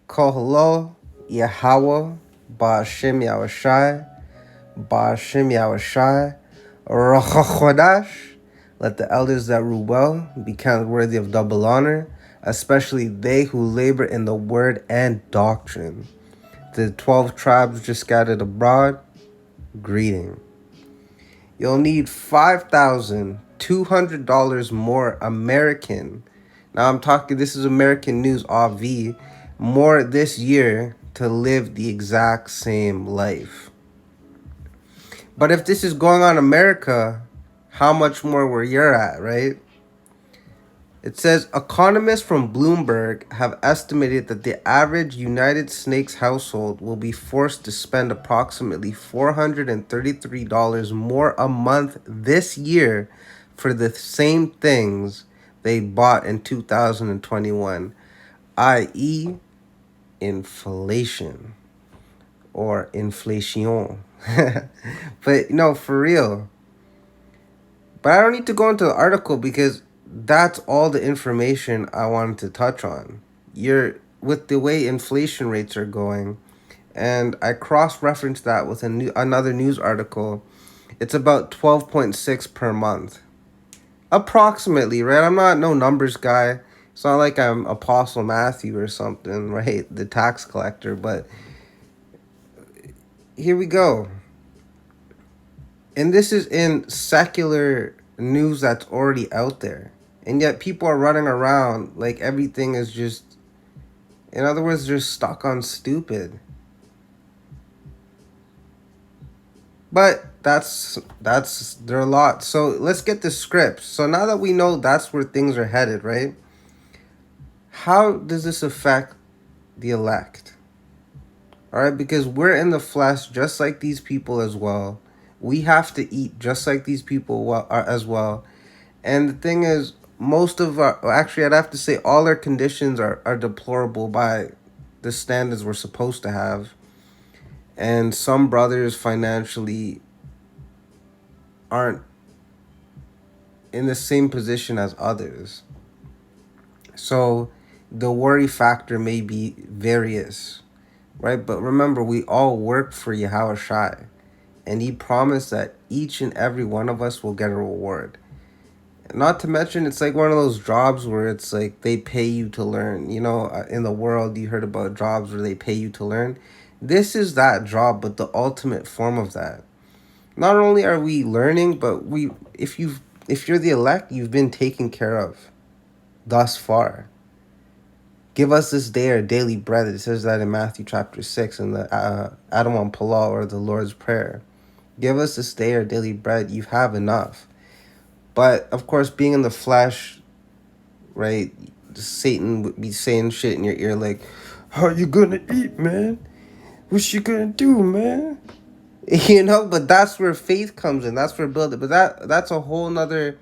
Kohlo Yahweh Ba'ashem Yahushai Ba'ashem Yahushai Rochachodash. Let the elders that rule well be counted worthy of double honor, especially they who labor in the word and doctrine. The 12 tribes just scattered abroad, greeting. You'll need $5,200 more American. Now I'm talking, this is American News AV, more this year to live the exact same life. But if this is going on America, how much more where you're at, right? It says economists from Bloomberg have estimated that the average United Snakes household will be forced to spend approximately $433 more a month this year for the same things they bought in 2021, i.e., inflation or inflation. But no, for real. But I don't need to go into the article because that's all the information I wanted to touch on. You're with the way inflation rates are going, and I cross-referenced that with another news article. It's about 12.6 per month, approximately, right? I'm not no numbers guy. It's not like I'm Apostle Matthew or something, right? The tax collector, but here we go. And this is in secular news that's already out there. And yet people are running around like everything is just, in other words, they're stuck on stupid. But that's there are a lot. So let's get the scripts. So now that we know that's where things are headed, right? How does this affect the elect? All right, because we're in the flesh just like these people as well. We have to eat just like these people as well. And the thing is, most of our, actually, I'd have to say all our conditions are deplorable by the standards we're supposed to have. And some brothers financially aren't in the same position as others. So the worry factor may be various, right? But remember, we all work for Yahweh Shai. And he promised that each and every one of us will get a reward. Not to mention, it's like one of those jobs where it's like they pay you to learn. You know, in the world, you heard about jobs where they pay you to learn. This is that job, but the ultimate form of that. Not only are we learning, but if you're the elect, you've been taken care of thus far. Give us this day our daily bread. It says that in Matthew chapter 6 in the Adam on Palau, or the Lord's Prayer. Give us this day our daily bread. You have enough. But, of course, being in the flesh, right, Satan would be saying shit in your ear like, how you gonna eat, man? What you gonna do, man? You know, but that's where faith comes in. That's where building. But that's a whole nother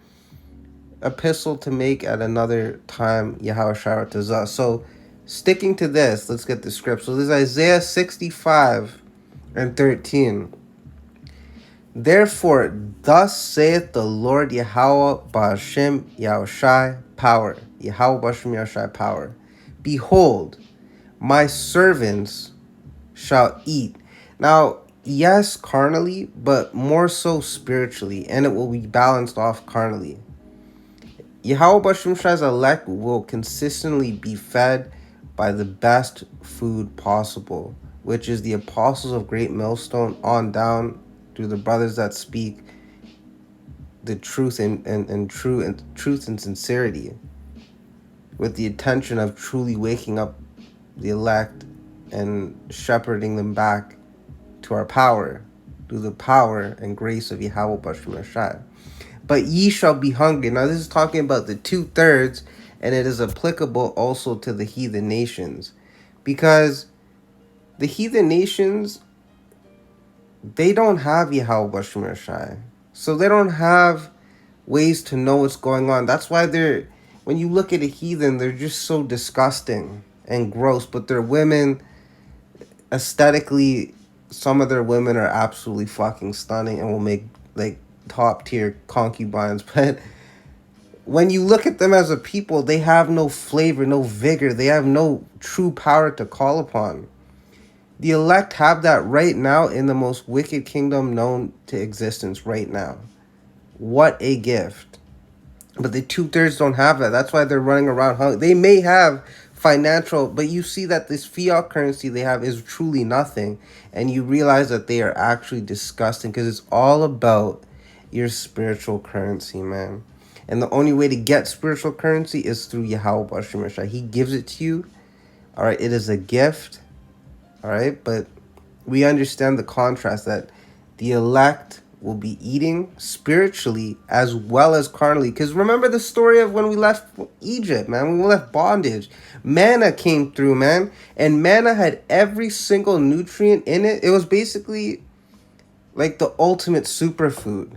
epistle to make at another time, Yahweh Shai Tazah. So, sticking to this, let's get the script. So, this is Isaiah 65 and 13. Therefore, thus saith the Lord Yahweh Ba'ashem Yahushai power. Yahweh Ba'ashem Yahushai power. Behold, my servants shall eat. Now, yes, carnally, but more so spiritually, and it will be balanced off carnally. Yahweh Ba'ashem Shai's elect will consistently be fed by the best food possible, which is the apostles of Great Millstone on down through the brothers that speak the truth and truth and sincerity, with the intention of truly waking up the elect and shepherding them back to our power through the power and grace of Yahweh Bashim Shai. But ye shall be hungry. Now this is talking about the 2/3, and it is applicable also to the heathen nations, because the heathen nations, they don't have Yahweh Bashim Shai. So they don't have ways to know what's going on. That's why when you look at a heathen, they're just so disgusting and gross. But their women, aesthetically, some of their women are absolutely fucking stunning and will make like top tier concubines. But when you look at them as a people, they have no flavor, no vigor. They have no true power to call upon. The elect have that right now in the most wicked kingdom known to existence right now. What a gift. But the two-thirds don't have that. That's why they're running around hungry. They may have financial, but you see that this fiat currency they have is truly nothing. And you realize that they are actually disgusting because it's all about your spiritual currency, man. And the only way to get spiritual currency is through Yahweh Bashim Rashai. He gives it to you. All right, it is a gift. All right, but we understand the contrast that the elect will be eating spiritually as well as carnally. Because remember the story of when we left Egypt, man, when we left bondage. Manna came through, man, and manna had every single nutrient in it. It was basically like the ultimate superfood.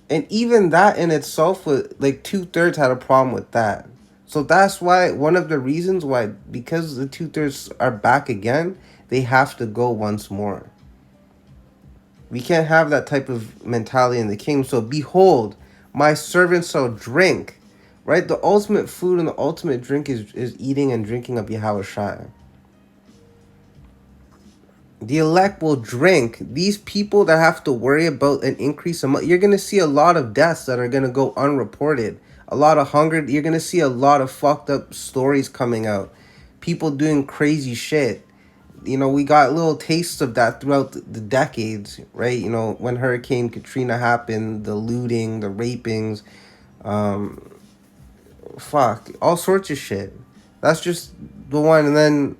And even that in itself was like two-thirds had a problem with that. So that's why one of the reasons why, because the two-thirds are back again, they have to go once more. We can't have that type of mentality in the kingdom. So behold, my servants shall drink. Right? The ultimate food and the ultimate drink is eating and drinking of Yahweh Shai. The elect will drink. These people that have to worry about an increase in, you're going to see a lot of deaths that are going to go unreported. A lot of hunger. You're going to see a lot of fucked up stories coming out. People doing crazy shit. You know, we got little tastes of that throughout the decades, right? You know, when Hurricane Katrina happened, the looting, the rapings, all sorts of shit. That's just the one. And then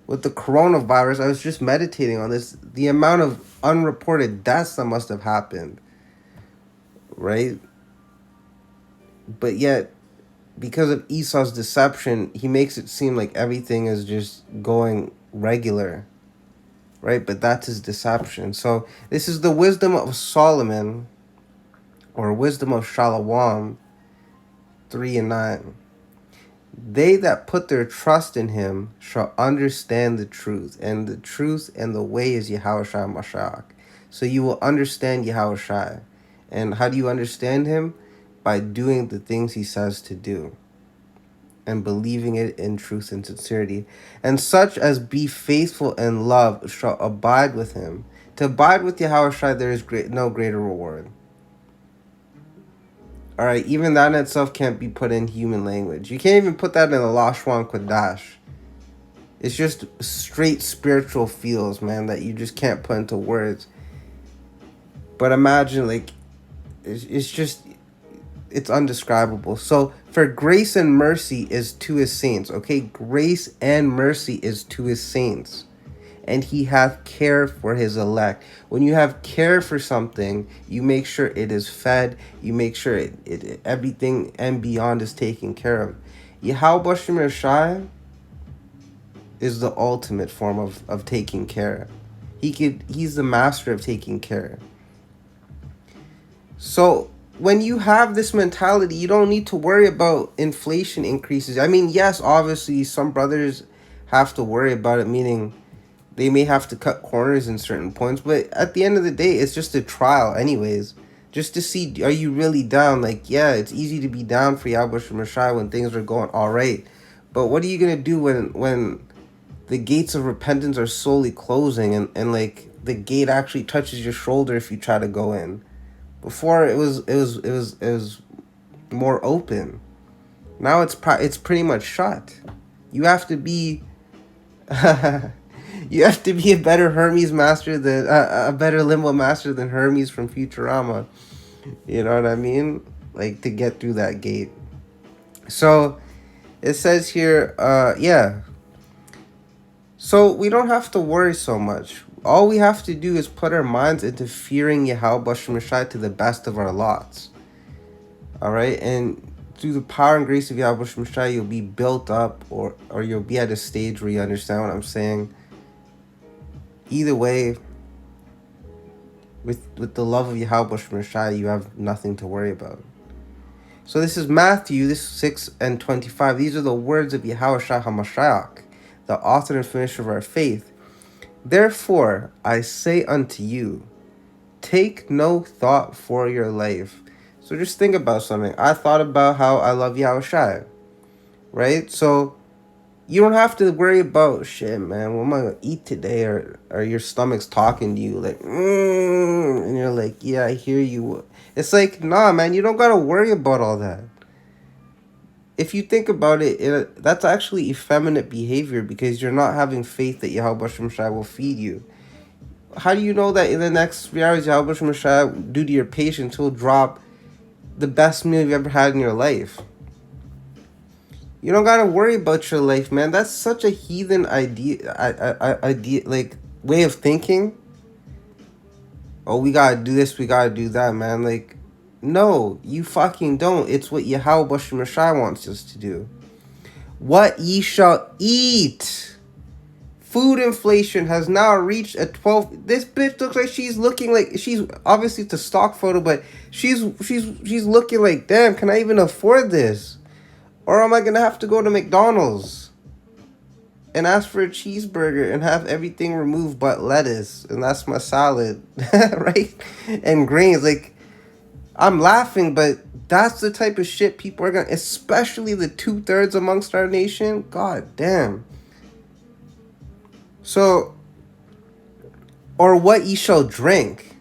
with the coronavirus, I was just meditating on this. The amount of unreported deaths that must have happened, right? But yet, because of Esau's deception, he makes it seem like everything is just going regular, right? But that's his deception. So this is the wisdom of Solomon, or wisdom of Shalom, 3:9. They that put their trust in him shall understand the truth, and the truth and the way is Yahushua Mashiach. So you will understand Yahushua. And how do you understand him? By doing the things he says to do and believing it in truth and sincerity. And such as be faithful and love shall abide with him. To abide with Yahushua, there is no greater reward. All right, even that in itself can't be put in human language. You can't even put that in the Lashwan Kodash. It's just straight spiritual feels, man, that you just can't put into words. But imagine, like, it's undescribable. So, for grace and mercy is to his saints, okay? Grace and mercy is to his saints. And he hath care for his elect. When you have care for something, you make sure it is fed. You make sure it everything and beyond is taken care of. Yahweh Shemir Shai is the ultimate form of taking care. He's the master of taking care. So when you have this mentality, you don't need to worry about inflation increases. I mean, yes, obviously some brothers have to worry about it, meaning they may have to cut corners in certain points, but at the end of the day, it's just a trial anyways. Just to see, are you really down? Like, yeah, it's easy to be down for Yabush and Rashai when things are going all right. But what are you going to do when the gates of repentance are slowly closing and like the gate actually touches your shoulder if you try to go in? Before it was more open. Now it's pretty much shut. You have to be you have to be a better Hermes master than a better limbo master than Hermes from Futurama. You know what I mean? Like to get through that gate. So it says here, yeah. So we don't have to worry so much. All we have to do is put our minds into fearing Yahweh Shemashai to the best of our lots. Alright? And through the power and grace of Yahweh Shemashai, you'll be built up or you'll be at a stage where you understand what I'm saying. Either way, with the love of Yahweh Shemashai, you have nothing to worry about. So this is Matthew, this 6:25. These are the words of Yahweh Shai HaMashiach, the author and finisher of our faith. Therefore, I say unto you, take no thought for your life. So just think about something. I thought about how I love Yahushua, right? So you don't have to worry about shit, man. What am I gonna eat today? Or your stomach's talking to you like, and you're like, yeah, I hear you. It's like, nah, man, you don't gotta worry about all that. If you think about it, that's actually effeminate behavior because you're not having faith that Yahweh Shem Shai will feed you. How do you know that in the next 3 hours, Yahweh Shem Shai, due to your patience, will drop the best meal you've ever had in your life? You don't gotta worry about your life, man. That's such a heathen idea, like way of thinking. Oh, we gotta do this, we gotta do that, man. Like, no, you fucking don't. It's what Yahweh Bashem Shai wants us to do. What ye shall eat. Food inflation has now reached a 12. This bitch looks like she's looking like she's obviously it's a stock photo, but she's looking like, damn, can I even afford this? Or am I gonna have to go to McDonald's and ask for a cheeseburger and have everything removed but lettuce, and that's my salad, right? And grains. Like, I'm laughing, but that's the type of shit people are gonna, especially the 2/3 amongst our nation. God damn. So, or what ye shall drink,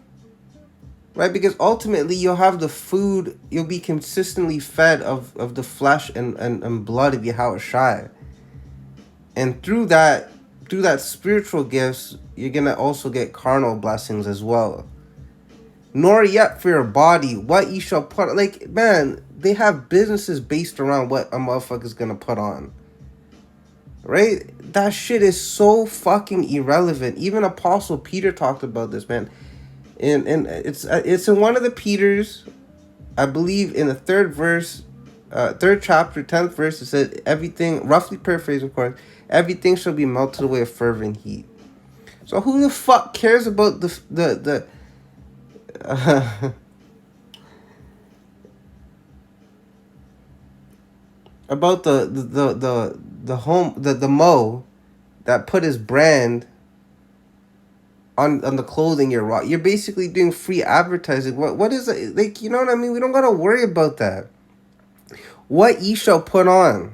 right? Because ultimately you'll have the food, you'll be consistently fed of the flesh and blood of Yahweh Shai. And through that spiritual gifts, you're gonna also get carnal blessings as well. Nor yet for your body, what you shall put. Like, man, they have businesses based around what a motherfucker's gonna put on. Right? That shit is so fucking irrelevant. Even Apostle Peter talked about this, man. And it's in one of the Peters, I believe in the third chapter, 10th verse, it said everything, roughly paraphrased of course, everything shall be melted away with fervent heat. So who the fuck cares about about the Mo that put his brand on the clothing you're basically doing free advertising. What is it? Like, you know what I mean? We don't gotta worry about that. What ye shall put on.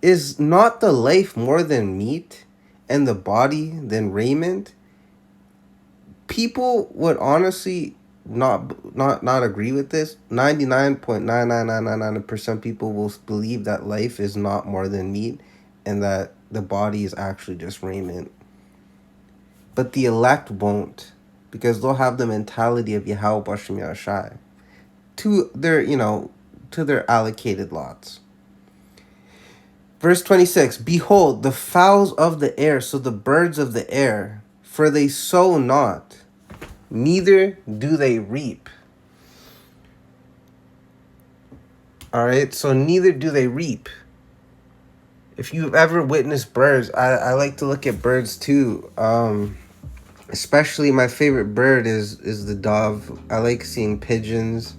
Is not the life more than meat, and the body than raiment? People would honestly not agree with this. 99.99999% people will believe that life is not more than meat, and that the body is actually just raiment. But the elect won't, because they'll have the mentality of Yahweh Bashem Yahshai to their allocated lots. Verse 26, behold, the fowls of the air, so the birds of the air, for they sow not, neither do they reap. All right, so neither do they reap. If you've ever witnessed birds, I like to look at birds too. Especially my favorite bird is the dove. I like seeing pigeons,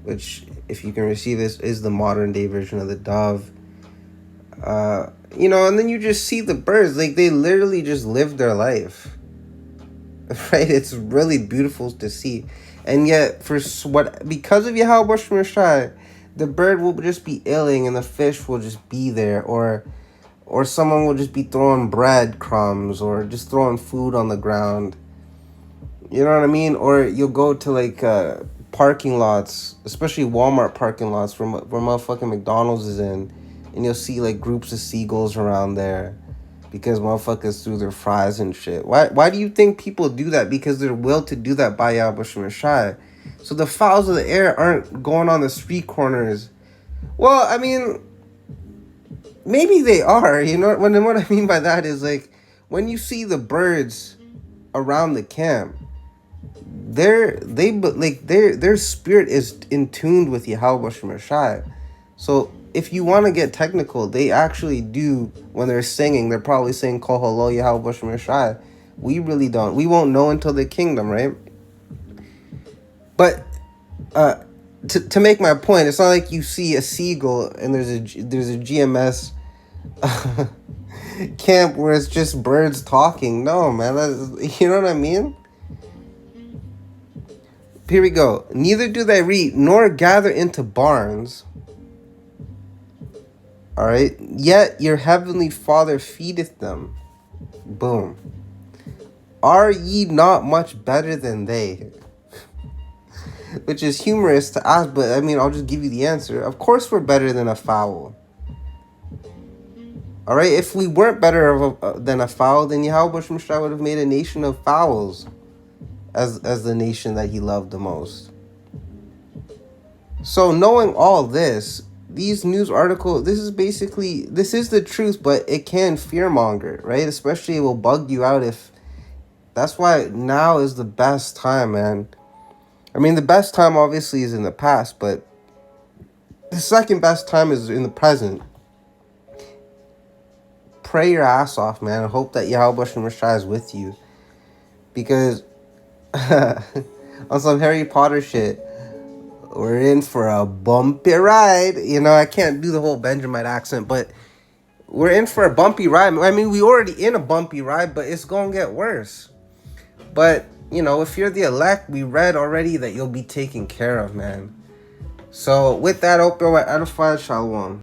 which, if you can receive this, is the modern day version of the dove. And then you just see the birds, like they literally just live their life, right? It's really beautiful to see. And yet, because of Yahweh Shai, the bird will just be ailing and the fish will just be there, or someone will just be throwing bread crumbs or just throwing food on the ground. You know what I mean? Or you'll go to like parking lots, especially Walmart parking lots where motherfucking McDonald's is in, and you'll see like groups of seagulls around there because motherfuckers threw their fries and shit. Why do you think people do that? Because they're willed to do that by Yahweh Shai. So the fowls of the air aren't going on the street corners. Well, I mean, maybe they are. You know what I mean by that is, like, when you see the birds around the camp, their spirit is in tune with Yahweh Shai. So if you want to get technical, they actually do, when they're singing, they're probably saying Kol Halo Yahweh Shai. We really don't. We won't know until the kingdom, right? But to make my point, it's not like you see a seagull and there's a GMS camp where it's just birds talking. No, man, you know what I mean? Here we go. Neither do they reap nor gather into barns. All right. Yet your heavenly Father feedeth them. Boom. Are ye not much better than they? Which is humorous to ask, but I mean, I'll just give you the answer. Of course we're better than a fowl. All right, if we weren't better than a fowl, then Yahweh Shemshai would have made a nation of fowls as the nation that he loved the most. So knowing all this, these news articles, this is the truth, but it can fearmonger, right? Especially it will bug you out if... That's why now is the best time, man. I mean, the best time obviously is in the past, but the second best time is in the present. Pray your ass off, man. I hope that Yahweh Shemshai is with you. Because on some Harry Potter shit, we're in for a bumpy ride. You know, I can't do the whole Benjamin accent, but we're in for a bumpy ride. I mean, we already in a bumpy ride, but it's going to get worse. But, you know, if you're the elect, we read already that you'll be taken care of, man. So, with that, I hope you're edified. Shalom.